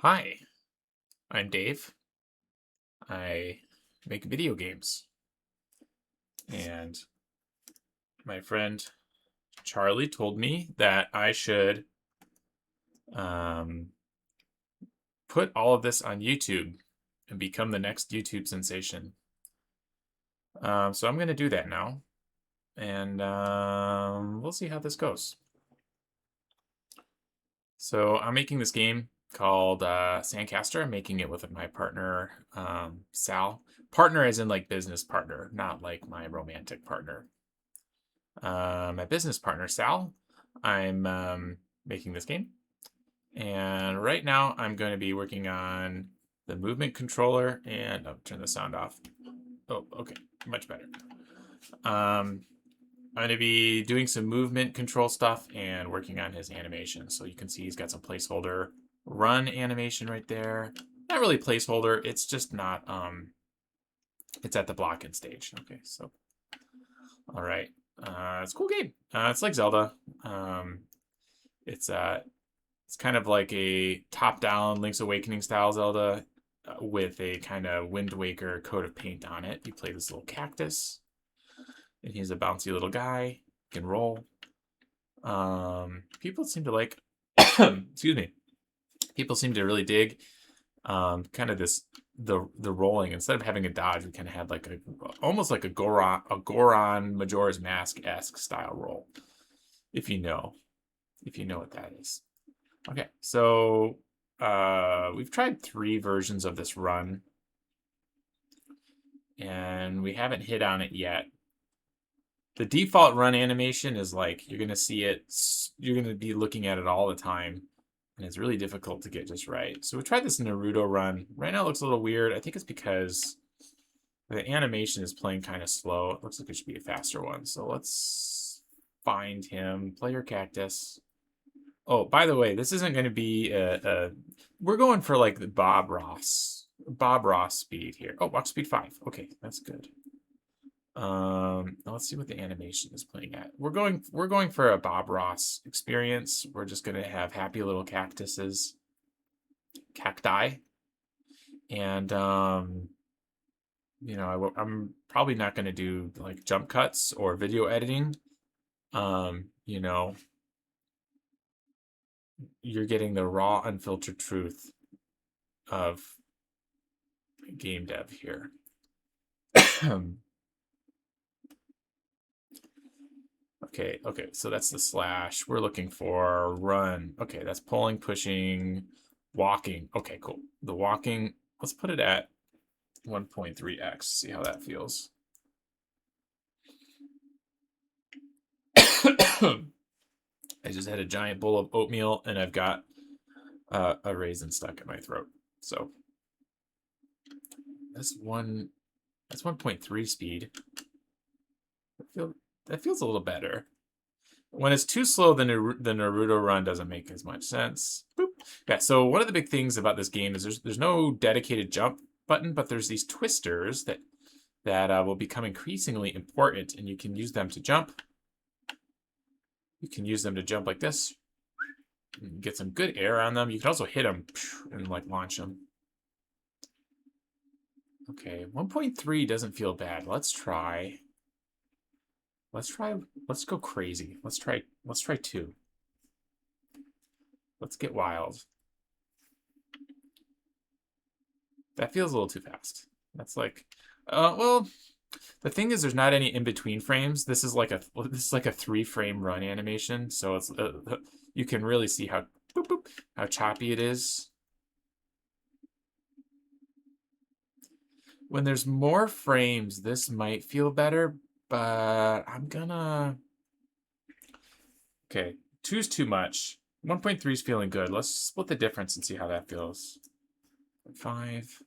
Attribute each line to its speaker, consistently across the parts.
Speaker 1: Hi, I'm Dave. I make video games. And my friend Charlie told me that I should um, put all of this on YouTube and become the next YouTube sensation. So I'm going to do that now. And we'll see how this goes. So I'm making this game called Sandcaster. I'm making it with my partner, Sal. Partner as in like business partner, not like my romantic partner. My business partner, Sal. I'm making this game. And right now I'm going to be working on the movement controller and I'll turn the sound off. Oh, okay, much better. I'm going to be doing some movement control stuff and working on his animation. So you can see he's got some placeholder run animation right there. Not really placeholder, it's just not, it's at the block-in stage. Okay, so, all right. It's a cool game. It's like Zelda. It's it's kind of like a top-down Link's Awakening style Zelda with a kind of Wind Waker coat of paint on it. You play this little cactus, and he's a bouncy little guy. He can roll. People seem to like. Excuse me. People seem to really dig kind of the rolling. Instead of having a dodge, we kind of had like a almost like a Goron Majora's Mask-esque style roll. If you know what that is. Okay, so we've tried 3 versions of this run, and we haven't hit on it yet. The default run animation is like you're gonna see it, you're gonna be looking at it all the time, and it's really difficult to get just right. So we tried this Naruto run. Right now it looks a little weird. I think it's because the animation is playing kind of slow. It looks like it should be a faster one. So let's find him. Player cactus. Oh, by the way, this isn't going to be we're going for like the Bob Ross speed here. Oh, walk speed 5. Okay, that's good. Let's see what the animation is playing at. We're going for a Bob Ross experience. We're just going to have happy little cactuses, cacti, and you know, I'm probably not going to do like jump cuts or video editing. You know, you're getting the raw, unfiltered truth of game dev here. Okay, so that's the slash. We're looking for run. Okay, that's pulling, pushing, walking. Okay, cool. The walking, let's put it at 1.3x, see how that feels. I just had a giant bowl of oatmeal and I've got a raisin stuck in my throat. So that's 1.3 speed. That feels a little better. When it's too slow, the Naruto run doesn't make as much sense. Boop. Yeah, so one of the big things about this game is there's no dedicated jump button, but there's these twisters that will become increasingly important, and you can use them to jump. You can use them to jump like this. Get some good air on them. You can also hit them and like launch them. Okay, 1.3 doesn't feel bad. Let's go crazy. Let's try 2. Let's get wild. That feels a little too fast. That's like, well, the thing is, there's not any in between frames. This is like a 3-frame run animation, so it's you can really see how boop, boop, how choppy it is. When there's more frames, this might feel better, but I'm gonna. Okay, 2's too much. 1.3 is feeling good. Let's split the difference and see how that feels. 5.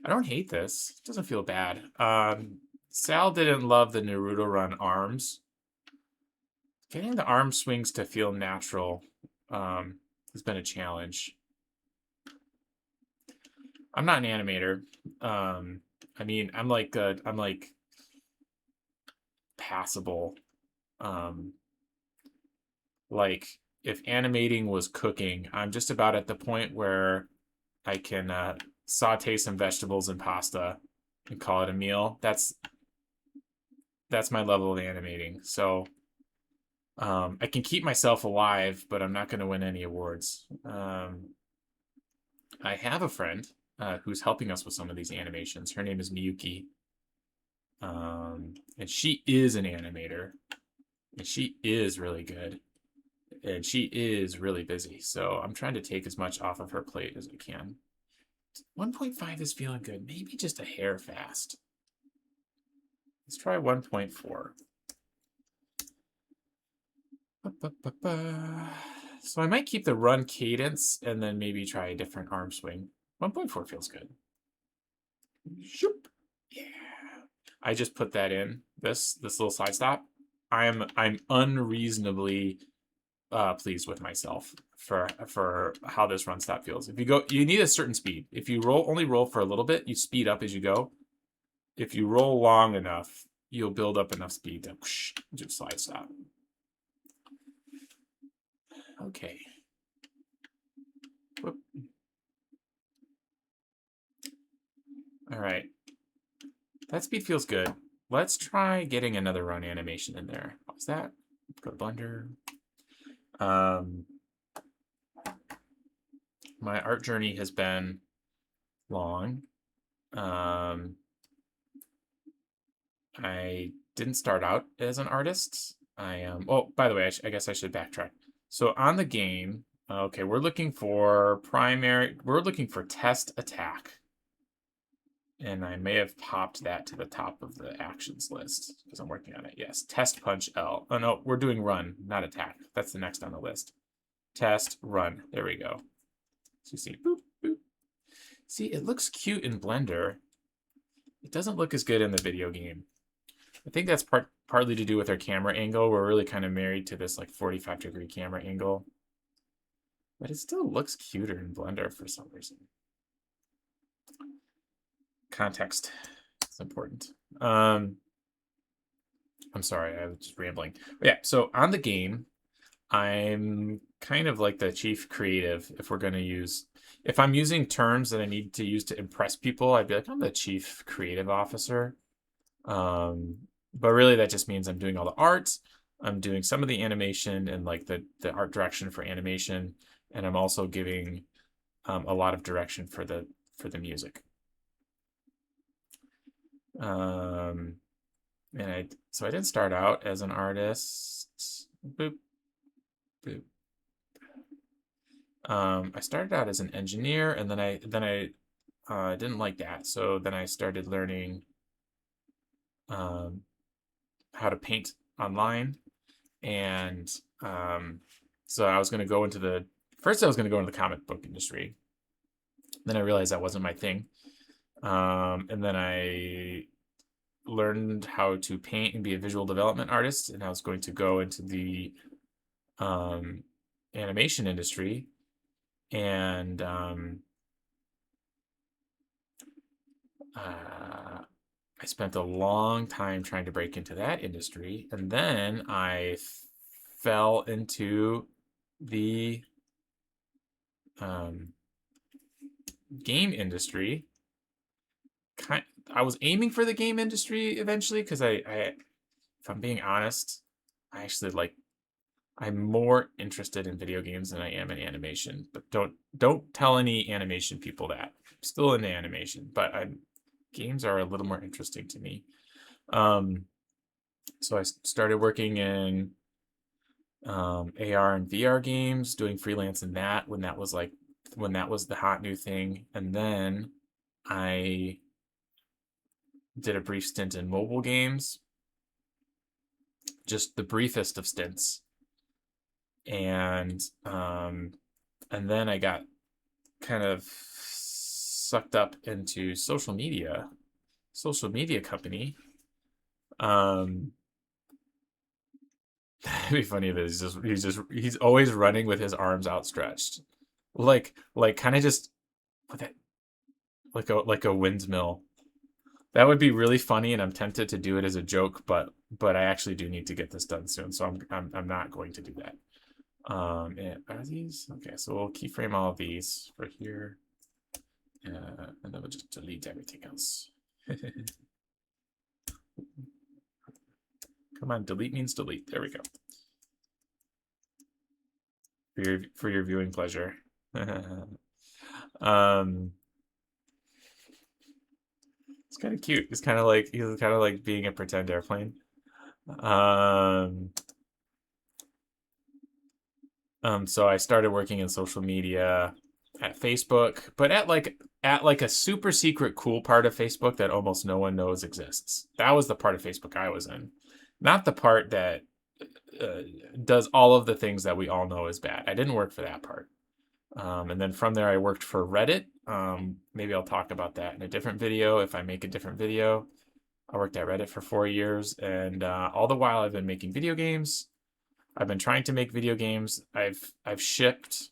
Speaker 1: I don't hate this. It doesn't feel bad. Sal didn't love the Naruto run arms. Getting the arm swings to feel natural has been a challenge. I'm not an animator. I mean, I'm like passable. like if animating was cooking, I'm just about at the point where I can saute some vegetables and pasta and call it a meal. That's my level of animating. So I can keep myself alive, but I'm not going to win any awards. I have a friend who's helping us with some of these animations. Her name is Miyuki. And she is an animator. And she is really good. And she is really busy. So I'm trying to take as much off of her plate as I can. 1.5 is feeling good. Maybe just a hair fast. Let's try 1.4. So I might keep the run cadence and then maybe try a different arm swing. 1.4 feels good. Shoop. Yeah. I just put that in, this little side stop. I'm unreasonably pleased with myself for how this run stop feels. If you go, you need a certain speed. If you only roll for a little bit, you speed up as you go. If you roll long enough, you'll build up enough speed to do slide stop. Okay. Whoop. All right. That speed feels good. Let's try getting another run animation in there. What's that? Go to Blender. My art journey has been long. I didn't start out as an artist. Oh, by the way, I guess I should backtrack. So on the game, okay, we're looking for test attack. And I may have popped that to the top of the actions list because I'm working on it. Yes, test punch L. Oh no, we're doing run, not attack. That's the next on the list. Test, run. There we go. So you see, boop, boop. See, it looks cute in Blender. It doesn't look as good in the video game. I think that's partly to do with our camera angle. We're really kind of married to this like 45-degree camera angle. But it still looks cuter in Blender for some reason. Context is important. I'm sorry, I was just rambling. But yeah, so on the game, I'm kind of like the chief creative. If I'm using terms that I need to use to impress people, I'd be like, I'm the chief creative officer. But really that just means I'm doing all the art, I'm doing some of the animation and like the art direction for animation, and I'm also giving a lot of direction for the music. So I didn't start out as an artist. Boop, boop. I started out as an engineer, and then I didn't like that. So then I started learning how to paint online, and so I was going to go into the comic book industry. Then I realized that wasn't my thing, and then I learned how to paint and be a visual development artist, and I was going to go into the animation industry, and I spent a long time trying to break into that industry, and then I fell into the game industry. I was aiming for the game industry eventually because if I'm being honest, I'm more interested in video games than I am in animation. But don't tell any animation people that. I'm still into animation, but games are a little more interesting to me. So I started working in AR and VR games, doing freelance in that when that was the hot new thing, and then I did a brief stint in mobile games, just the briefest of stints, and then I got kind of sucked up into social media company. It'd be funny that he's always running with his arms outstretched, like kind of just with it, like a windmill. That would be really funny, and I'm tempted to do it as a joke, but I actually do need to get this done soon, so I'm not going to do that. Are these okay? So we'll keyframe all of these for here, and then we'll just delete everything else. Come on, delete means delete. There we go. For your viewing pleasure. It's kind of cute. He's kind of like being a pretend airplane. So I started working in social media at Facebook, but at like a super secret cool part of Facebook that almost no one knows exists. That was the part of Facebook I was in, not the part that uh, does all of the things that we all know is bad. I didn't work for that part. And then from there, I worked for Reddit. Maybe I'll talk about that in a different video if I make a different video. I worked at Reddit for 4 years, and all the while I've been making video games. I've been trying to make video games. I've shipped.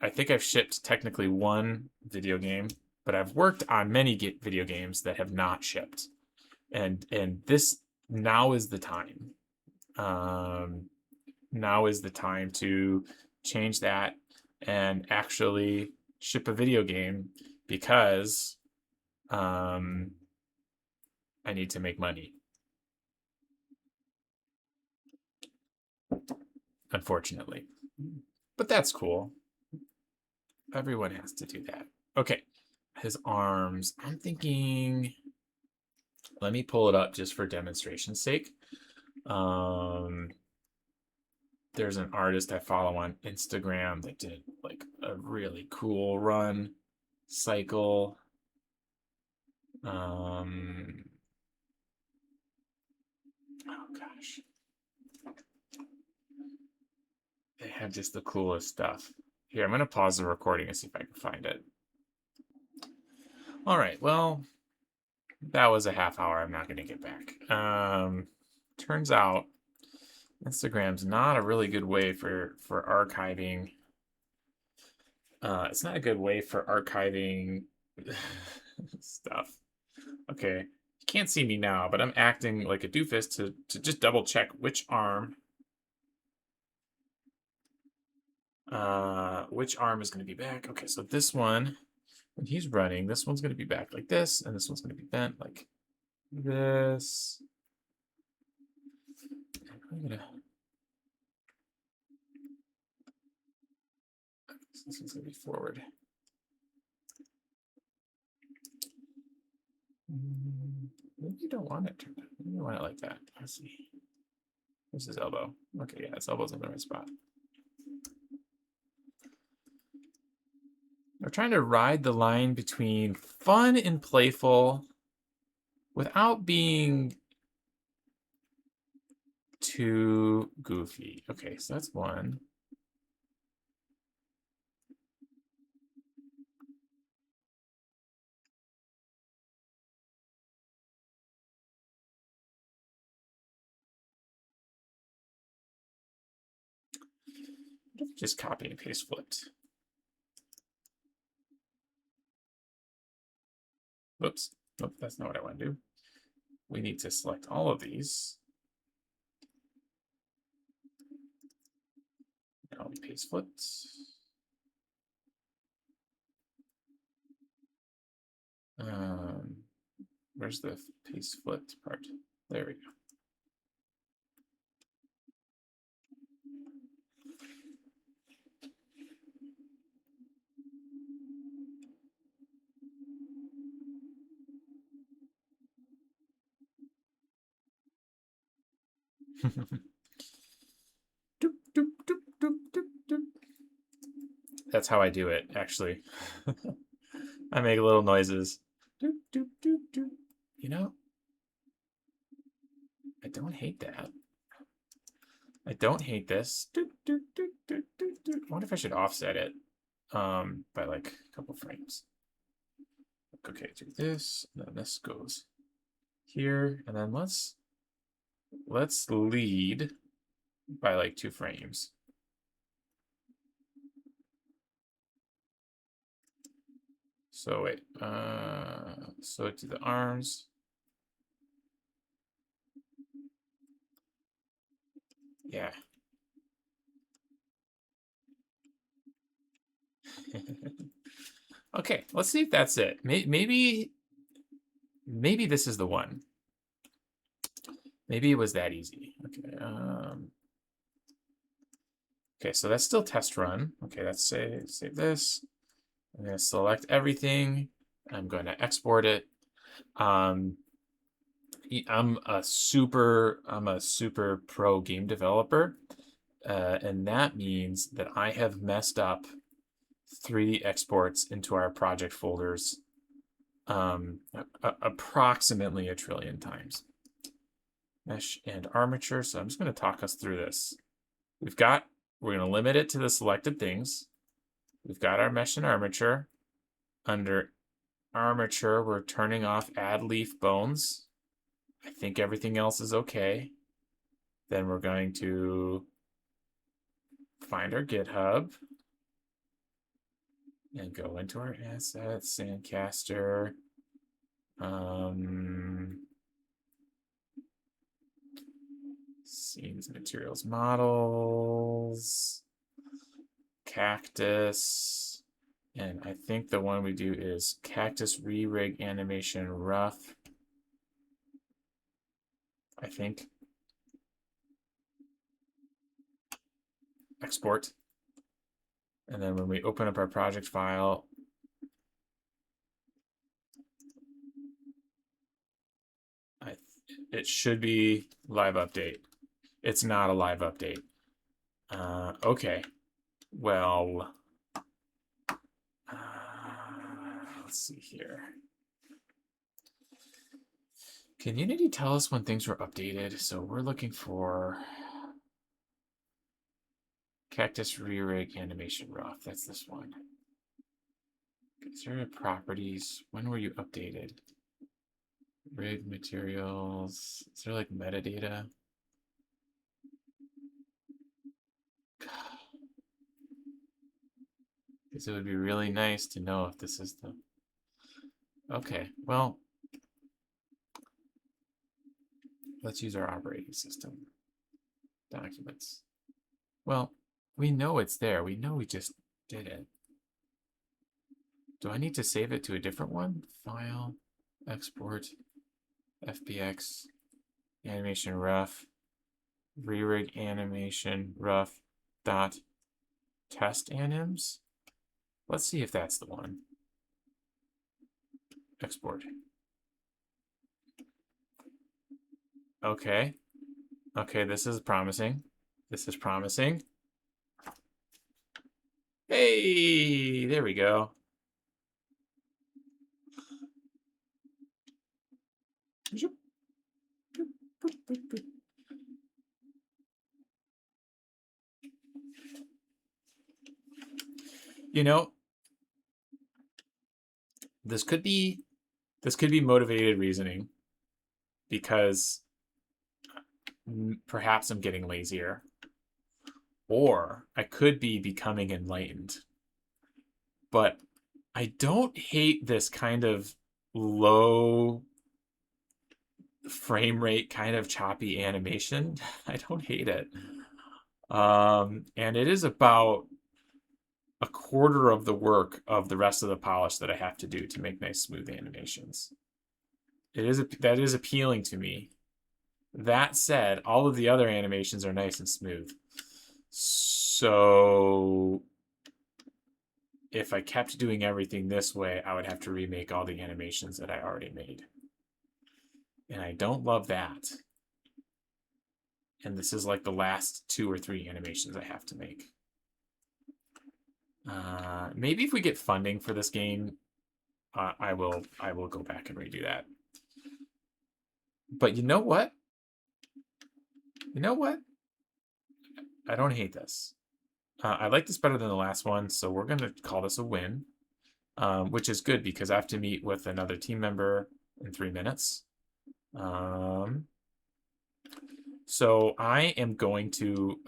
Speaker 1: I think I've shipped technically one video game, but I've worked on many video games that have not shipped, and this now is the time. Now is the time to change that and actually ship a video game because I need to make money. Unfortunately. But that's cool. Everyone has to do that. Okay. His arms. I'm thinking. Let me pull it up just for demonstration's sake. There's an artist I follow on Instagram that did like a really cool run cycle. Oh gosh. They have just the coolest stuff. Here, I'm going to pause the recording and see if I can find it. All right, well, that was a half hour. I'm not going to get back. Turns out Instagram's not a really good way for archiving. It's not a good way for archiving stuff. Okay, you can't see me now, but I'm acting like a doofus to just double check which arm is going to be back. Okay, so this one, when he's running, this one's going to be back like this, and this one's going to be bent like this. I'm gonna. This one's going to be forward. Maybe you don't want it. Maybe you want it like that. Let's see. Where's his elbow? Okay, yeah, his elbow's in the right spot. We're trying to ride the line between fun and playful without being too goofy. Okay, so that's one. Just copy and paste flipped. Whoops. Nope, that's not what I want to do. We need to select all of these. Copy paste flipped. Where's the paste flipped part? There we go. Doop, doop, doop, doop, doop, doop. That's how I do it, actually. I make little noises. Doop, doop, doop, doop. You know, I don't hate that. I don't hate this. Doop, doop, doop, doop, doop, doop. I wonder if I should offset it by like a couple frames. Okay, do this, and then this goes here, and then let's lead by like 2 frames. So wait, so to the arms. Yeah. Okay, let's see if that's it. Maybe this is the one. Maybe it was that easy. Okay. Okay, so that's still test run. Okay, let's save this. I'm going to select everything. I'm going to export it. I'm a super pro game developer, and that means that I have messed up 3D exports into our project folders approximately 1 trillion times. Mesh and armature. So I'm just going to talk us through this. We're going to limit it to the selected things. We've got our mesh and armature. Under armature, we're turning off add leaf bones. I think everything else is okay. Then we're going to find our GitHub and go into our assets, Sandcaster. Scenes, materials, models, cactus. And I think the one we do is cactus re-rig animation rough. I think. Export. And then when we open up our project file, it should be live update. It's not a live update. Okay. Well, let's see here. Can Unity tell us when things were updated? So we're looking for cactus re-rig animation rough. That's this one. Is there properties? When were you updated? Rig materials. Is there like metadata? Because it would be really nice to know if this is the... Okay, well, let's use our operating system. Documents. Well, we know it's there. We know we just did it. Do I need to save it to a different one? File, export, FBX, animation rough, re-rig animation rough dot test anims. Let's see if that's the one. Export. Okay. Okay, this is promising. This is promising. Hey, there we go. You know, this could be motivated reasoning, because perhaps I'm getting lazier, or I could be becoming enlightened. But I don't hate this kind of low frame rate, kind of choppy animation. I don't hate it. And it is about a quarter of the work of the rest of the polish that I have to do to make nice smooth animations. That is appealing to me. That said, all of the other animations are nice and smooth. So if I kept doing everything this way, I would have to remake all the animations that I already made. And I don't love that. And this is like the last 2 or 3 animations I have to make. Maybe if we get funding for this game, I will go back and redo that. But you know what? You know what? I don't hate this. I like this better than the last one, so we're going to call this a win, which is good because I have to meet with another team member in 3 minutes. So I am going to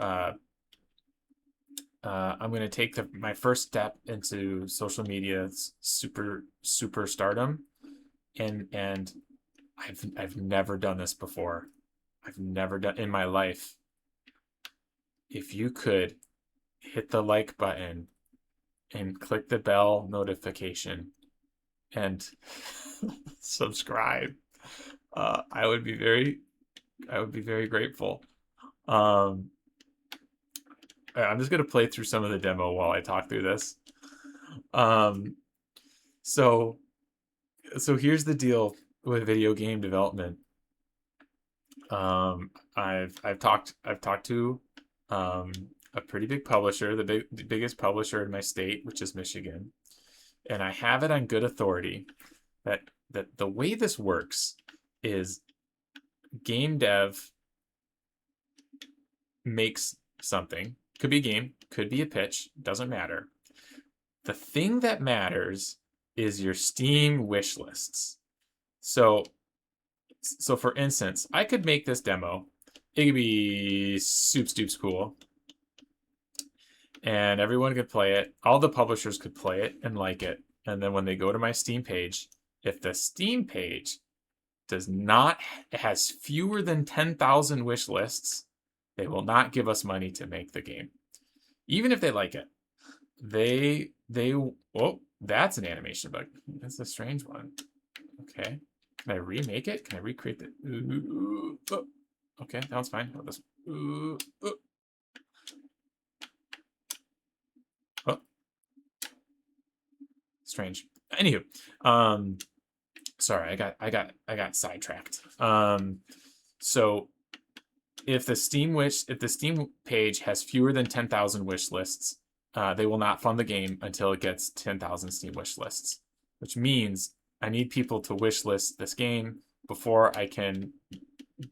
Speaker 1: I'm going to take my first step into social media super stardom, and I've never done this before. I've never done in my life. If you could hit the like button and click the bell notification and subscribe, I would be very grateful. Um, I'm just gonna play through some of the demo while I talk through this. Um, so here's the deal with video game development. I've talked to a pretty big publisher, the biggest publisher in my state, which is Michigan, and I have it on good authority that the way this works is game dev makes something. Could be a game, could be a pitch, doesn't matter. The thing that matters is your Steam wish lists. So for instance, I could make this demo. It could be soup stoops cool. And everyone could play it. All the publishers could play it and like it. And then when they go to my Steam page, if the Steam page has fewer than 10,000 wish lists, they will not give us money to make the game. Even if they like it. Oh, that's an animation bug. That's a strange one. Okay. Can I remake it? Can I recreate the... Oh. Okay, that one's fine. Oh. Strange. Anywho, sorry, I got sidetracked. So if the Steam page has fewer than 10,000 wish lists, they will not fund the game until it gets 10,000 Steam wish lists, which means I need people to wish list this game before I can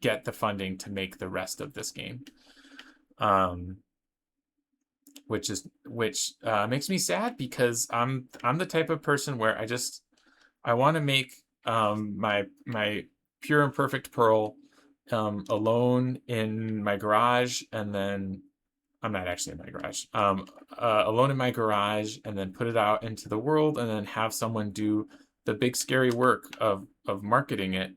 Speaker 1: get the funding to make the rest of this game. Which makes me sad because I'm the type of person where I want to make my pure and perfect pearl alone in my garage, and then I'm not actually in my garage. Alone in my garage, and then put it out into the world, and then have someone do the big scary work of marketing it.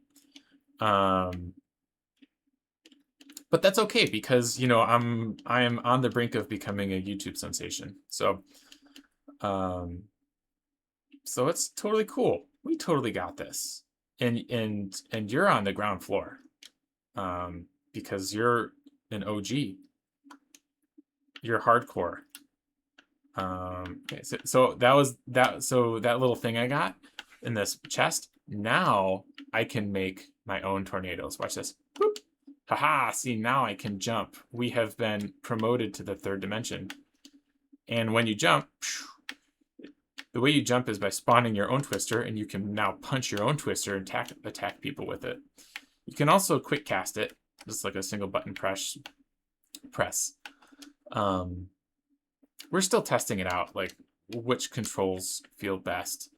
Speaker 1: But that's okay because I am on the brink of becoming a YouTube sensation. So it's totally cool. We totally got this. And you're on the ground floor. Because you're an OG. You're hardcore. Okay, so that was that. So that little thing I got in this chest. Now I can make my own tornadoes. Watch this. Boop. Haha, see, now I can jump. We have been promoted to the third dimension. And when you jump, the way you jump is by spawning your own twister, and you can now punch your own twister and attack people with it. You can also quick cast it, just like a single button press. We're still testing it out, like which controls feel best.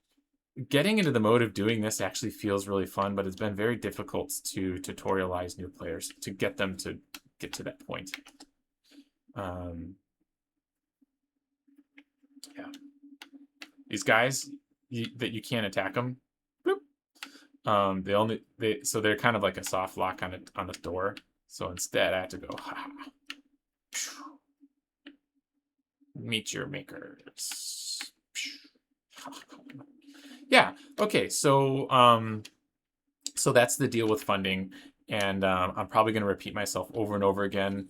Speaker 1: Getting into the mode of doing this actually feels really fun, but it's been very difficult to tutorialize new players, to get them to get to that point. Yeah. These guys, that you can't attack them. Bloop. So they're kind of like a soft lock on the door. So instead I have to go, ha. Meet your makers. Yeah. Okay. So that's the deal with funding, and I'm probably going to repeat myself over and over again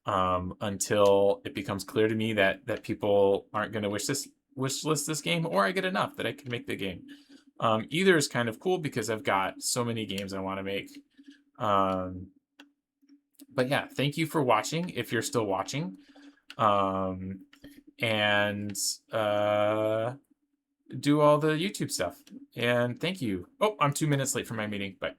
Speaker 1: until it becomes clear to me that people aren't going to wish list this game, or I get enough that I can make the game. Either is kind of cool because I've got so many games I want to make. But yeah, thank you for watching if you're still watching. And do all the YouTube stuff. And thank you. Oh, I'm 2 minutes late for my meeting, but